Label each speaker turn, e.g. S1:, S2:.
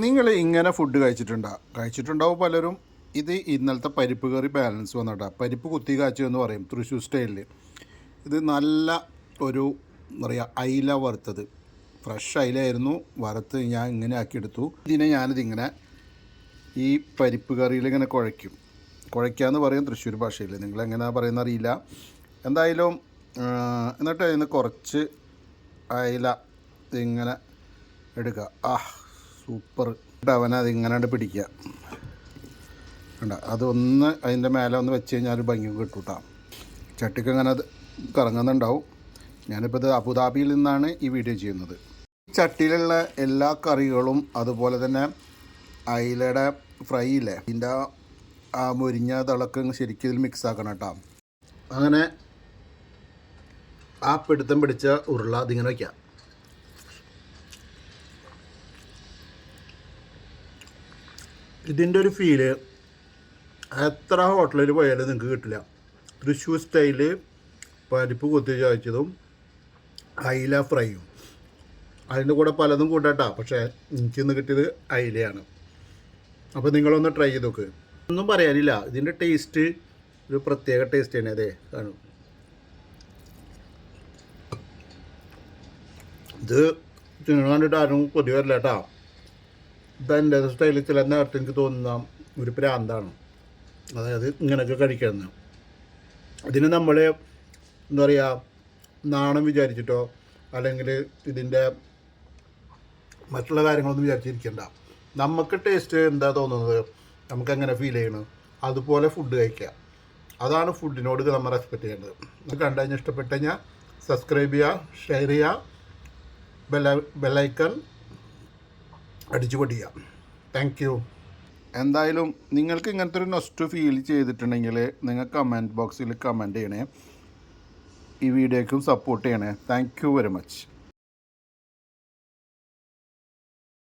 S1: നിങ്ങൾ ഇങ്ങനെ ഫുഡ് കഴിച്ചിട്ടുണ്ടാവും പലരും. ഇത് ഇന്നലത്തെ പരിപ്പ് കറി ബാലൻസ് വന്നിട്ടാ. പരിപ്പ് കുത്തി കാച്ചു എന്ന് പറയും തൃശ്ശൂർ സ്റ്റൈലിൽ. ഇത് നല്ല ഒരു എന്താ പറയുക, അയില വറുത്തത്, ഫ്രഷ് അയിലായിരുന്നു. വറുത്ത് ഞാൻ ഇങ്ങനെ ആക്കിയെടുത്തു. ഞാനിതിങ്ങനെ ഈ പരിപ്പ് കറിയിൽ ഇങ്ങനെ കുഴയ്ക്കാന്ന് പറയും തൃശ്ശൂർ ഭാഷയിൽ. നിങ്ങളെങ്ങനെയാണ് പറയുന്ന അറിയില്ല. എന്തായാലും എന്നിട്ട് അതിന് കുറച്ച് അയില ഇങ്ങനെ എടുക്കുക. സൂപ്പർ. അവനതിങ്ങനെ പിടിക്കുക. കണ്ട, അതൊന്ന് അതിൻ്റെ മേലെ ഒന്ന് വെച്ച് കഴിഞ്ഞാൽ ഒരു ഭംഗി കിട്ടും കേട്ടോ. ചട്ടിക്ക് അങ്ങനെ അത് കറങ്ങുന്നുണ്ടാവും. ഞാനിപ്പോൾ ഇത് അബുദാബിയിൽ നിന്നാണ് ഈ വീഡിയോ ചെയ്യുന്നത്. ഈ ചട്ടിയിലുള്ള എല്ലാ കറികളും അതുപോലെ തന്നെ അയിലയുടെ ഫ്രൈ ഇല്ലേ, ഇതിൻ്റെ ആ മുരിഞ്ഞ തിളക്ക് ശരിക്കും ഇതിൽ മിക്സ് ആക്കണം കേട്ടോ. അങ്ങനെ ആ പിടുത്തം പിടിച്ച ഉരുള അതിങ്ങനെ വയ്ക്കാം. ഇതിൻ്റെ ഒരു ഫീല് എത്ര ഹോട്ടലിൽ പോയാലും നിങ്ങൾക്ക് കിട്ടില്ല. തൃശ്ശൂർ സ്റ്റൈല് പരിപ്പ് കുത്തി ചായച്ചതും അയില ഫ്രൈയും, അതിൻ്റെ കൂടെ പലതും കൂട്ടാട്ടാ. പക്ഷേ എനിക്കിന്ന് കിട്ടിയത് അയിലയാണ്. അപ്പോൾ നിങ്ങളൊന്ന് ട്രൈ ചെയ്ത് നോക്ക്. ഒന്നും പറയാനില്ല, ഇതിൻ്റെ ടേസ്റ്റ് ഒരു പ്രത്യേക ടേസ്റ്റ് തന്നെ. അതെ കാണും. ഇത് തിന്നു കണ്ടിട്ട് ആരും കൊതി വരില്ല കേട്ടോ. ഇതെൻ്റെ സ്റ്റൈലിൽ ചില നേരത്തെ എനിക്ക് തോന്നുന്ന ഒരു പ്രാന്താണ്. അതായത് ഇങ്ങനെയൊക്കെ കഴിക്കുന്നത്. ഇതിന് നമ്മൾ എന്താ പറയുക, നാണം വിചാരിച്ചിട്ടോ അല്ലെങ്കിൽ ഇതിൻ്റെ മറ്റുള്ള കാര്യങ്ങളൊന്നും വിചാരിച്ചിരിക്കണ്ട. നമുക്ക് ടേസ്റ്റ് എന്താ തോന്നുന്നത്, നമുക്കെങ്ങനെ ഫീൽ ചെയ്യണം, അതുപോലെ ഫുഡ് കഴിക്കുക. അതാണ് ഫുഡിനോട് നമ്മൾ റെസ്പെക്റ്റ് ചെയ്യേണ്ടത്. അത് കണ്ടു കഴിഞ്ഞാൽ ഇഷ്ടപ്പെട്ട് കഴിഞ്ഞാൽ സബ്സ്ക്രൈബ് ചെയ്യുക, ഷെയർ ചെയ്യുക, ബെല്ലൈക്കൺ അടിച്ചു പൊട്ടിക്കുക. Thank you. എന്തായാലും നിങ്ങൾക്ക് ഇങ്ങനത്തെ ഒരു നൊസ്റ്റു ഫീൽ ചെയ്തിട്ടുണ്ടെങ്കിൽ നിങ്ങൾ കമൻറ്റ് ബോക്സിൽ കമൻറ്റ് ചെയ്യണേ. ഈ വീഡിയോയ്ക്കും സപ്പോർട്ട് ചെയ്യണേ. Thank you very much.